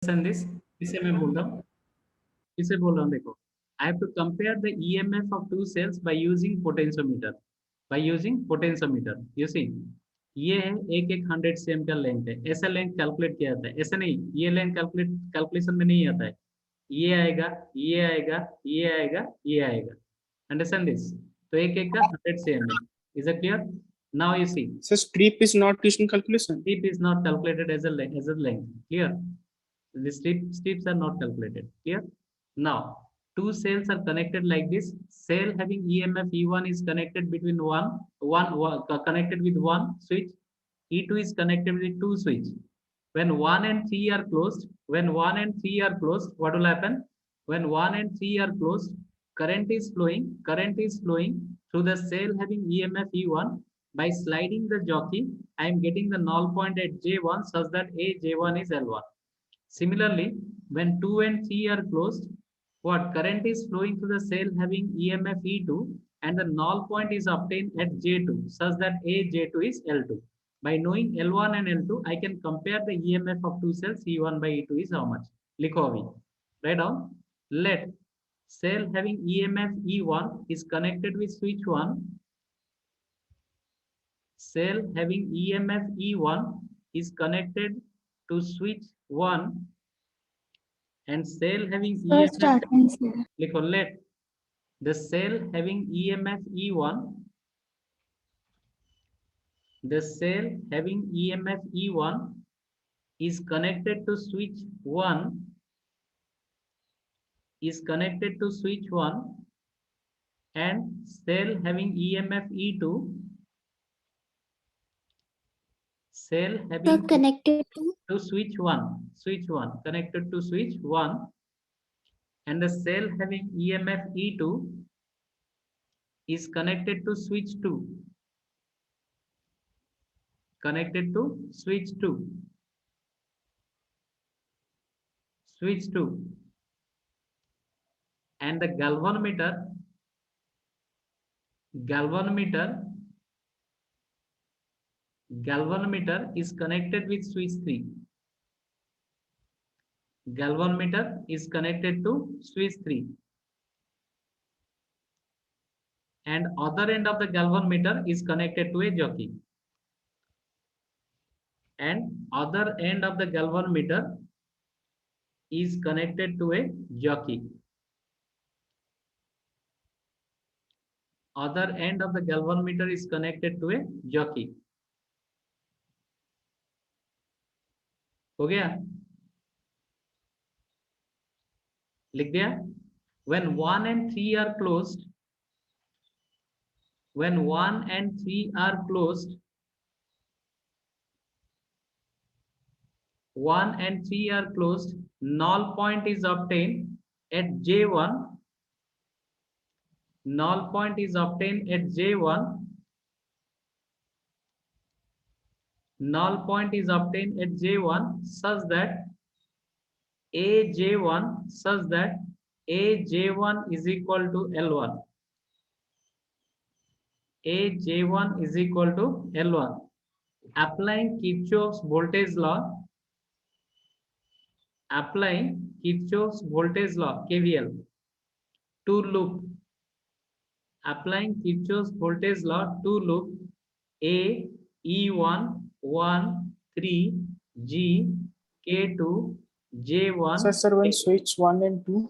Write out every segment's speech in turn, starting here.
this इसे मैं बोल रहा हूँ, इसे बोल रहा हूँ, देखो I have to compare the EMF of two cells by using potentiometer. By using potentiometer, you see, ये है एक 100 cm का लेंथ है, ऐसा लेंथ कैलकुलेट किया जाता है, ऐसा नहीं, ये लेंथ कैलकुलेशन में नहीं आता है, ये आएगा, ये आएगा, ये आएगा, ये आएगा, अंडरस्टैंड दिस? तो एक का 100 cm है, is it clear? Now you see, So strip is not used in calculation. strip is not calculated as a length, clear? The strips are not calculated, clear? Now two cells are connected like this. Cell having EMF E1 is connected between connected with one switch. E2 is connected with two switch. When 1 and 3 are closed, what will happen? When 1 and 3 are closed, current is flowing through the cell having EMF E1. By sliding the jockey, I am getting the null point at J1 such that J1 is L1. Similarly, when 2 and 3 are closed, what current is flowing through the cell having EMF E2 and the null point is obtained at J2 such that J2 is L2. By knowing L1 and L2, I can compare the EMF of two cells E1 by E2 is how much? Likho abhi. Write down. Let cell having EMF E1 is connected with switch 1. Cell having EMF E1 is connected to switch 1 and cell having EMF, let the cell having EMF E1, the cell having EMF E1 is connected to switch 1, and cell having EMF E2, cell having connected to switch 1, connected to switch 1, and the cell having EMF E2 is connected to switch 2, and the galvanometer is connected with switch 3. Galvanometer is connected to switch 3. And other end of the galvanometer is connected to a jockey. And other end of the galvanometer is connected to a jockey. Other end of the galvanometer is connected to a jockey. हो गया? लिख दिया? When 1 and 3 are closed, when 1 and 3 are closed, 1 and 3 are closed, null point is obtained at J1. Null point is obtained at J1. Null point is obtained at J1 such that AJ1 is equal to L1. AJ1 is equal to L1. Applying Kirchhoff's voltage law, KVL, to loop. Applying Kirchhoff's voltage law to loop A, E1, 1, 3, G, K2, J1. Sir, when switch 1 and 2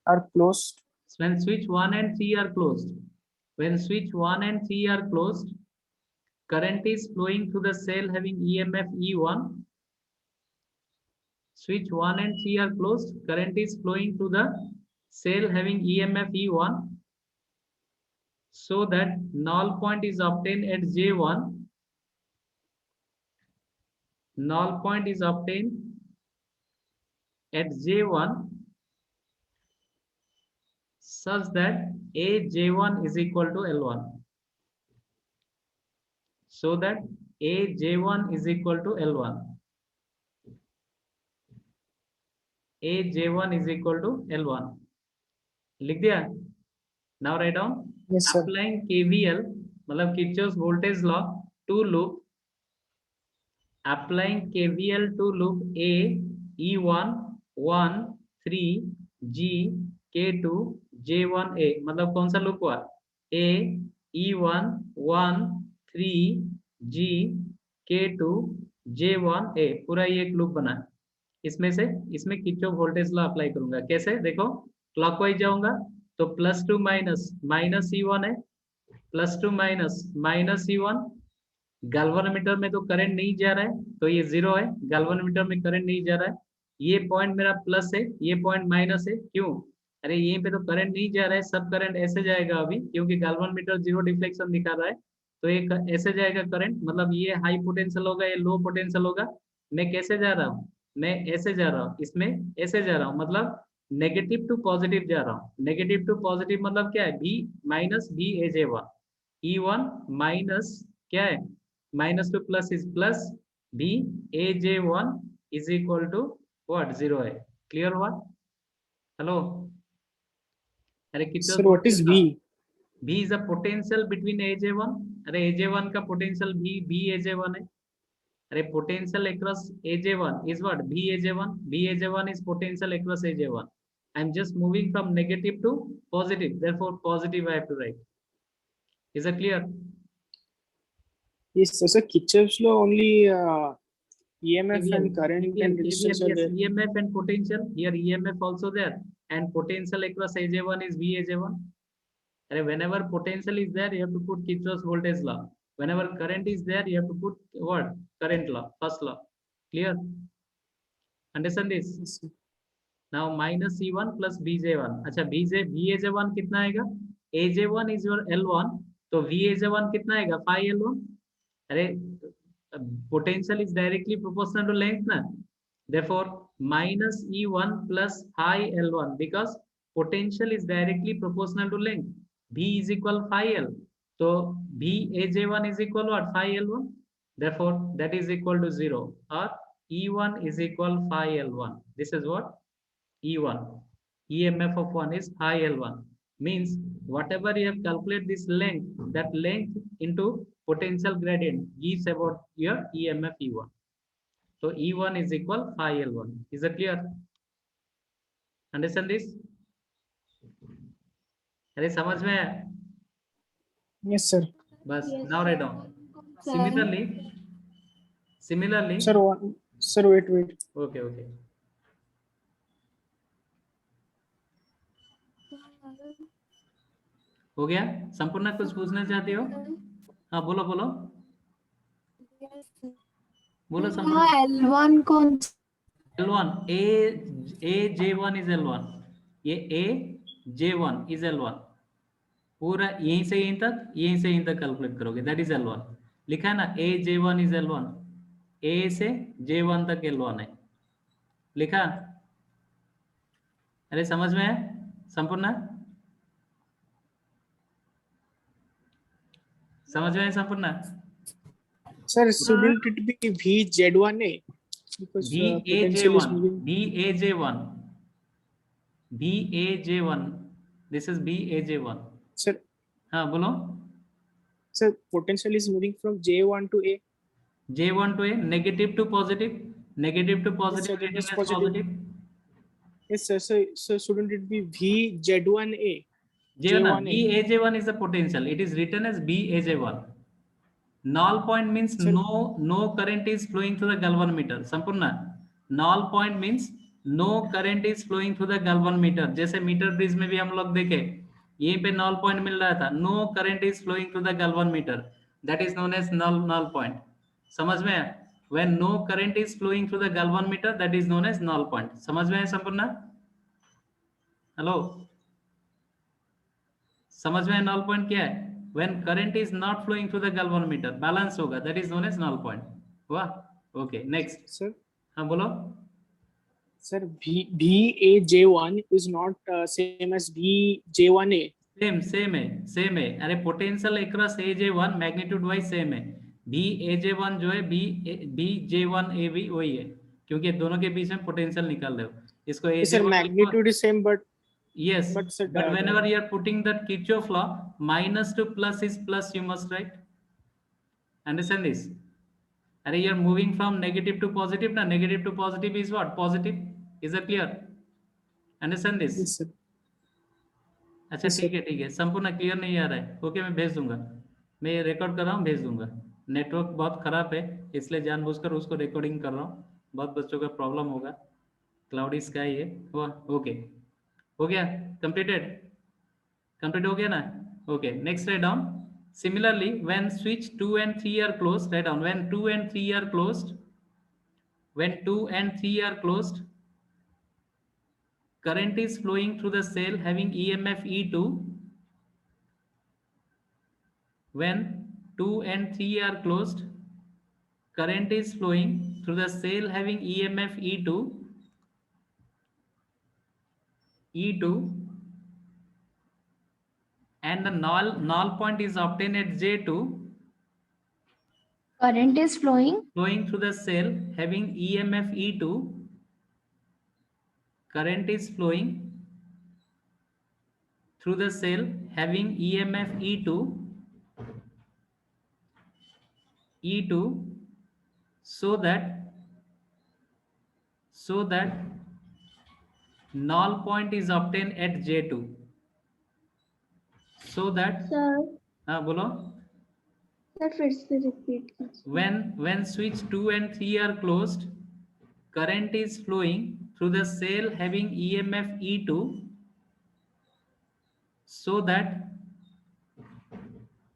are closed. When switch 1 and 3 are closed. When switch 1 and 3 are closed, current is flowing through the cell having EMF E1. Switch 1 and 3 are closed, current is flowing through the cell having EMF E1 so that null point is obtained at J1. Null point is obtained at J1 such that AJ1 is equal to L1. So that AJ1 is equal to L1. AJ1 is equal to L1. लिख दिया? Now write down. Yes, sir. Applying KVL, मतलब Kirchhoff's voltage law to loop. Applying KVL to loop A, E1 1 3 G K2 J1 A, मतलब कौन सा loop हुआ? A E1 1 3 G K2 J1 A, पूरा ये एक लूप बना। इसमें से इसमें किरचॉफ वोल्टेज लॉ अप्लाई करूंगा। कैसे? देखो, क्लॉकवाइज जाऊंगा तो +2 माइनस E1 है, +2 माइनस E1। गैल्वेनोमीटर में तो करंट नहीं जा रहा है तो ये 0 है, गैल्वेनोमीटर में करंट नहीं जा रहा है। ये पॉइंट मेरा प्लस है, ये पॉइंट माइनस है। क्यों? अरे यहीं पे तो करंट नहीं जा रहा है, सब करंट ऐसे जाएगा अभी, क्योंकि गैल्वेनोमीटर 0 डिफ्लेक्शन दिखा रहा है। तो ये ऐसे जाएगा करंट, मतलब ये हाई पोटेंशियल होगा, ये लो पोटेंशियल होगा। मैं कैसे जा रहा हूँ? मैं ऐसे जा रहा हूँ, इसमें ऐसे जा रहा हूँ, मतलब नेगेटिव टू पॉजिटिव जा रहा हूँ। नेगेटिव टू पॉजिटिव मतलब क्या है? V minus VAJ1, E1 minus क्या है? -2 plus is plus, VAJ1 is equal to what? 0 है। क्लियर हुआ? हेलो? अरे कितना Sir, what वोल्टेज is था? V? V is a potential between AJ1। अरे AJ1 का पोटेंशियल VAJ1 है। अरे potential across AJ1 is what? VAJ1। VAJ1 is potential across AJ1. I'm just moving from negative to positive, therefore positive I have to write. Is that clear? Yes, sir. Kirchhoff's law only EMF KVL, and current KVL, and KVL, resistance are yes, there. EMF and potential. Here EMF also there, and potential across AJ1 is VAJ1. And whenever potential is there, you have to put Kirchhoff's voltage law. Whenever current is there, you have to put what? Current law, first law. Clear? Understand this? Yes, sir. Now minus C1 plus BJ1. अच्छा, VAJ1 कितना आएगा? AJ1 is your L1, तो VAJ1 कितना आएगा? Phi L1। अरे potential is directly proportional to length ना, therefore minus E1 plus phi L1, because potential is directly proportional to length. V is equal phi L, so VAJ1 is equal what? Phi L1, therefore that is equal to 0, or E1 is equal phi L1. This is what? E1. EMF of 1 is phi L1. Means whatever you have calculated this length, that length into potential gradient gives about your EMF E1. So E1 is equal phi L1. Is that clear? Understand this? अरे समझ में आया? Yes, sir. बस, Yes, now write down. sir. Similarly, Sir, one, sir, wait. okay. हो गया? संपूर्ण कुछ पूछना चाहती हो? हाँ बोलो Yes, sir. बोलो संपूर्ण। हाँ, L1 कौन? L1, AJ1 is L1, ये AJ1 is L1, पूरा यहीं से यहीं तक कैलकुलेट करोगे, दैट इज L1। लिखा है ना, AJ1 is L1, A से J1 तक L1 है, लिखा? अरे समझ में है संपूर्ण? समझ में है संपूर्ण? Sir, shouldn't it be VZ1A? Because potential is moving. BAJ1, this is BAJ1। Sir, हाँ बोलो। sir, potential is moving from J1 to A. J1 to A, negative to positive, negative to Yes, sir, positive, that reading is as positive. positive। Yes, sir. So shouldn't it be VZ1A? J1, J1A. BAJ1 is the potential. It is written as BAJ1. Null point means Sir, no current is flowing through the galvanometer. संपूर्ण, null point means no current is flowing through the galvanometer. जैसे metre bridge में भी हम लोग देखे, यहीं पे null point मिल रहा था, no current is flowing through the galvanometer. That is known as null point. समझ में है? When no current is flowing through the galvanometer, that is known as null point. समझ में है संपूर्ण? हेलो, समझ में null point क्या है? When current is not flowing through the galvanometer, balance होगा, that is known as null point. हुआ? Okay, next. sir, हाँ बोलो। sir, VAJ1 is not same as VJ1A. Same है। अरे potential across AJ1 magnitude wise same है। BAJ1 जो है, BJ1A भी वही है, क्योंकि दोनों के बीच में पोटेंशियल निकाल रहे हो। इसको Yes, sir, AJ1 लिखो। magnitude is same, but Yes, sir, but whenever you are putting that Kirchhoff law, minus to plus is plus, you must write. Understand this? अरे you're moving from negative to positive ना, negative to positive is what? Positive. Is that clear? Understand this? Yes, sir. अच्छा Yes, sir. ठीक है संपूर्ण clear नहीं आ रहा है, okay मैं भेज दूंगा, मैं रिकॉर्ड कर रहा हूँ, भेज दूंगा। नेटवर्क बहुत खराब है इसलिए जानबूझकर उसको रिकॉर्डिंग कर रहा हूँ, बहुत बच्चों का प्रॉब्लम होगा। क्लाउडी स्काई है वो, ओके हो गया, कंप्लीटेड, कंप्लीट हो गया ना, okay next write down. Similarly when switch 2 and 3 are closed, write down when 2 and 3 are closed, when 2 and 3 are closed, current is flowing through the cell having EMF E2. When 2 and 3 are closed, current is flowing through the cell having EMF E2, and the null point is obtained at J2, Current is flowing. flowing through the cell having EMF E2, current is flowing through the cell having EMF E2, so that null point is obtained at J2, so that Sir, बोलो। sir फिर से repeat कीजिए। when switch 2 and 3 are closed, current is flowing through the cell having EMF E2, so that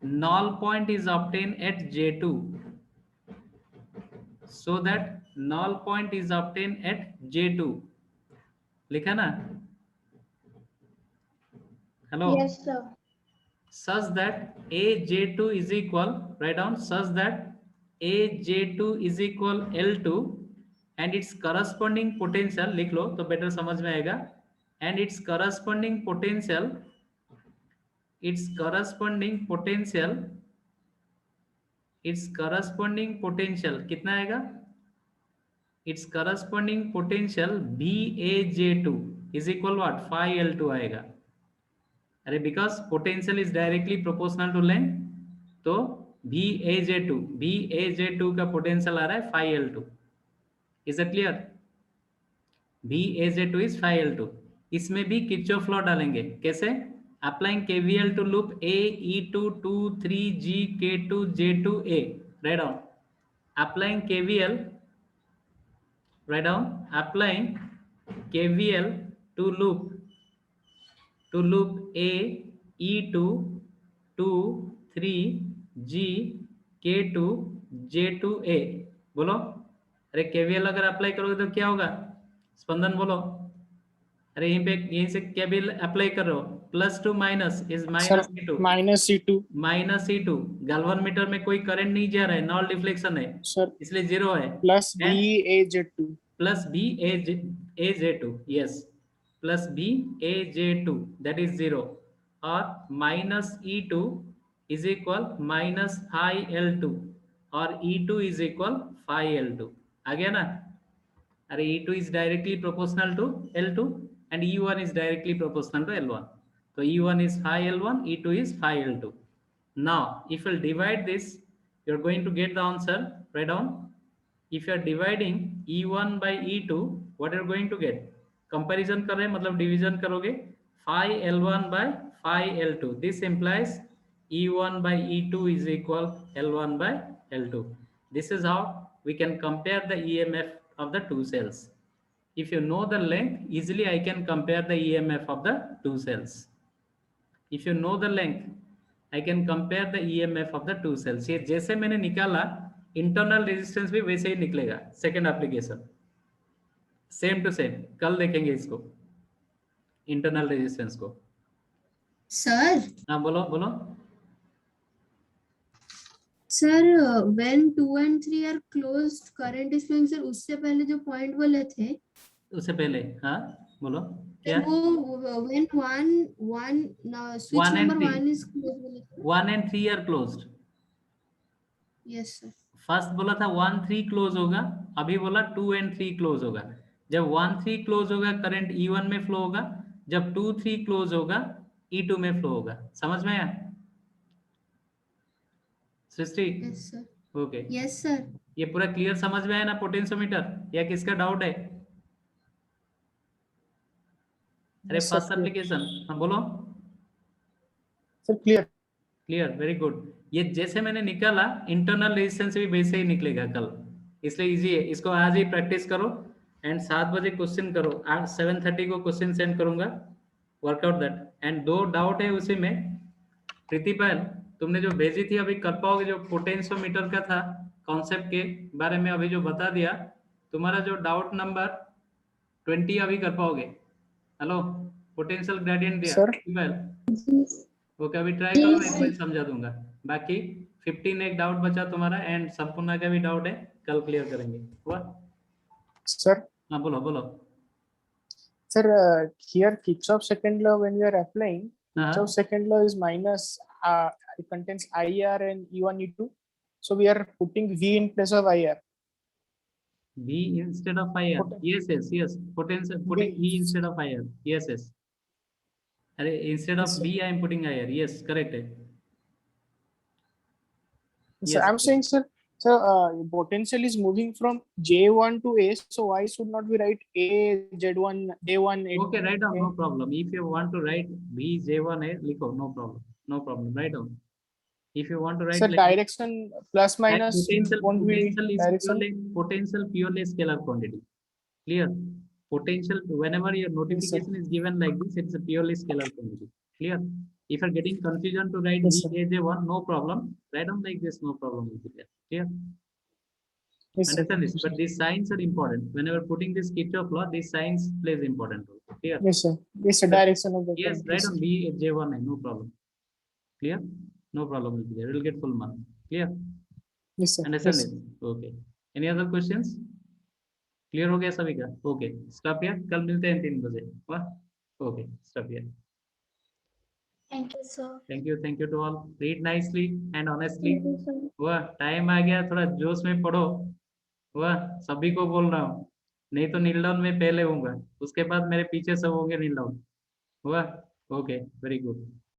null point is obtained at J2, so that null point is obtained at J2, लिखा ना, hello, Yes, sir. such that AJ2 is equal, write down, such that AJ2 is equal L2 and its corresponding potential, लिख लो तो better समझ में आएगा, and its corresponding potential कितना आएगा, its corresponding potential VAJ2 is equal what, phi L2 आएगा। अरे because potential is directly proportional to length, तो VAJ2 का पोटेंशियल आ रहा है phi L2। Is it clear? VAJ2 is phi L2। इसमें भी किरचॉफ लॉ डालेंगे, कैसे? Applying KVL to loop A E2 2 3 G K2 J2 A, right down, applying KVL, right down, applying KVL to loop A E2 2 3 G K2 J2 A, बोलो। अरे KVL अगर apply करोगे तो क्या होगा, स्पंदन बोलो। अरे यहीं से केवीएल अप्लाई कर रहे हो, +2 minus is Sir, -E2, -E2. -E2, galvanometer में कोई करंट नहीं जा रहा है, नॉल डिफ्लेक्शन है, Sir, इसलिए 0 है, plus and VAJ2. plus BAJ2, yes, plus BAJ2, that is 0, or minus E2 is equal minus phi L2, or E2 is equal phi L2, आ गया ना? अरे E2 is directly proportional to L2 and E1 is directly proportional to L1, so E1 is phi L1, E2 is phi L2. Now if you divide this, you're going to get the answer, write down, if you are dividing E1 by E2, what are you going to get? Comparison कर रहे हैं मतलब division करोगे, phi L1 by phi L2, this implies E1 by E2 is equal L1 by L2. This is how we can compare the EMF of the two cells. If you know the length, easily I can compare the EMF of the two cells. If you know the length, I can compare the EMF of the two cells. ये जैसे मैंने निकाला, internal resistance भी वैसे ही निकलेगा, second application same to same, कल देखेंगे इसको, इंटरनल रेजिस्टेंस को। सर हाँ बोलो बोलो। Sir when 2 and 3 are closed current is flowing, sir उससे पहले जो पॉइंट बोले थे, उससे पहले हाँ बोलो क्या, वो when 1 switch One and number three. 1 is close बोले थे। 1 and 3 are closed, yes sir. First बोला था 1 3 क्लोज होगा, अभी बोला 2 and 3 क्लोज होगा। जब 1 3 क्लोज होगा करंट E1 में फ्लो होगा, जब 2 3 क्लोज होगा E2 में फ्लो होगा। समझ में आया Srishti? Yes sir. Okay yes sir. ये पूरा क्लियर समझ में आया ना पोटेंशियोमीटर, या किसका डाउट है? अरे Yes, sir, first clear. Application, हाँ बोलो। Sir, clear. Clear, very good. ये जैसे मैंने निकाला इंटरनल रेजिस्टेंस भी वैसे ही निकलेगा कल, इसलिए इजी है। इसको आज ही प्रैक्टिस करो एंड 7 बजे क्वेश्चन करो। आज 7:30 को क्वेश्चन सेंड करूंगा, वर्कआउट दैट। एंड 2 डाउट है उसी में। प्रीतिपाल, तुमने जो भेजी थी अभी कर पाओगे? जो पोटेंशियोमीटर का था कॉन्सेप्ट के बारे में अभी जो बता दिया, तुम्हारा जो डाउट नंबर 20 अभी कर पाओगे? हेलो, पोटेंशियल ग्रेडियंट दिया Sir. प्रीतिपाल, ओके अभी ट्राई करो, एक बार समझा दूंगा। बाकी 15 एक डाउट बचा तुम्हारा, एंड संपूर्ण का भी डाउट है, कल क्लियर करेंगे। हुआ? Sir. हाँ बोलो बोलो। Sir, here Kirchhoff second law, when we are applying, हाँ Kirchhoff second law is minus, it contains IR and E1, E2. So we are putting V in place of IR. V instead of IR, yes yes yes, potential putting V instead of IR, yes yes, अरे instead of Yes, sir. V I am putting IR, yes correct है। Sir, Yes. I'm saying, sir, potential is moving from J1 to A, so why should not we write A Z1 A1 A? Okay, write down, no problem. If you want to write B J1 है लिखो, no problem, no problem, write down. If you want to write Sir, like direction plus and minus won't be potential is direction. purely scalar quantity. Clear? Potential, whenever your notification is given like this, it's a purely scalar quantity. Clear? If you're getting confusion to write Yes, sir. J1, no problem. Write down like this, no problem will be there. Clear? Yes, sir. Understand this? But these signs are important. Whenever putting this Kirchhoff law, these signs plays important role. Clear? Yes, sir. Yes, sir. Direction of the Yes, current. write Yes, down B J1, no problem. Clear? No problem will be there. We'll get full mark. Clear? yes, sir. Understand Yes, it? Okay. Any other questions? Clear हो गया सभी का? Okay stop here, कल मिलते हैं 3 बजे। वाह, okay stop here. Thank you, sir. Thank you to all, read nicely and honestly. Thank you, sir. वाह, टाइम आ गया, थोड़ा जोश में पढ़ो। वाह, सभी को बोल रहा हूँ, नहीं तो नील डाउन में पहले होऊंगा, उसके बाद मेरे पीछे सब होंगे नील डाउन। वाह, ओके वेरी गुड।